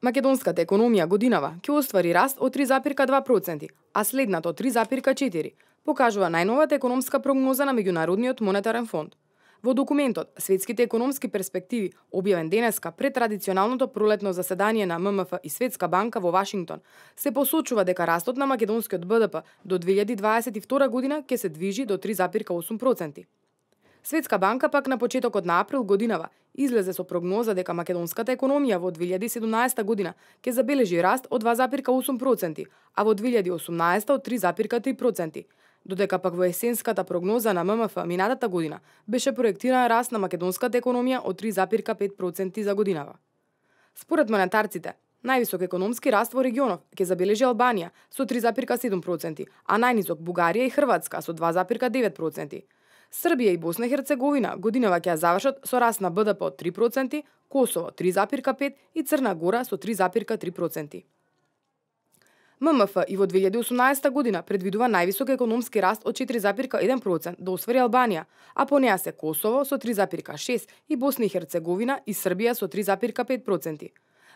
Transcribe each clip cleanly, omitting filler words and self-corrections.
Македонската економија годинава ќе оствари раст од 3,2%, а следната од 3,4%, покажува најновата економска прогноза на Меѓународниот монетарен фонд. Во документот Светските економски перспективи, објавен денеска пред традиционалното пролетно заседание на ММФ и Светска банка во Вашингтон, се посочува дека растот на македонскиот БДП до 2022 година ќе се движи до 3,8%. Светска банка пак на почетокот на април годинава излезе со прогноза дека македонската економија во 2017 година ќе забележи раст од 2,8%, а во 2018 од 3,3%, додека пак во есенската прогноза на ММФ минатата година беше проектиран раст на македонската економија од 3,5% за годинава. Според монетарците, највисок економски раст во регионов ќе забележи Албанија со 3,7%, а најнизок Бугарија и Хрватска со 2,9%. Србија и Босна и Херцеговина годинава ќе ја завршат со раст на БДП од 3%, Косово 3,5% и Црна Гора со 3,3%. ММФ и во 2018 година предвидува највисок економски раст од 4,1% да оствари Албанија, а по неа се Косово со 3,6% и Босна и Херцеговина и Србија со 3,5%.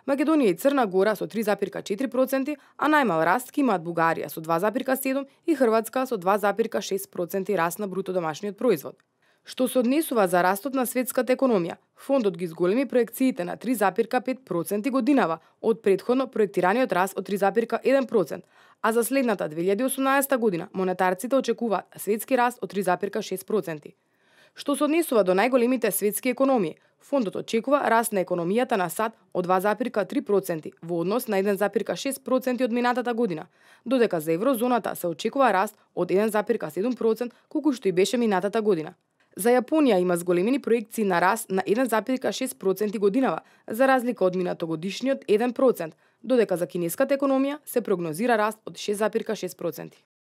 Македонија и Црна Гора со 3,4%, а најмал раст ќе имаат Бугарија со 2,7% и Хрватска со 2,6% раст на бруто домашниот производ. Што се однесува за растот на светската економија, фондот ги зголеми проекциите на 3,5% годинава од претходно проектираниот раст од 3,1%, а за следната 2018 година монетарците очекуваат светски раст од 3,6%. Што се однесува до најголемите светски економии, фондот очекува раст на економијата на САД од 2,3% во однос на 1,6% од минатата година, додека за еврозоната се очекува раст од 1,7% колку што и беше минатата година. За Јапонија има зголемени проекции на раст на 1,6% годинава, за разлика од минатогодишниот 1%, додека за кинеската економија се прогнозира раст од 6,6%.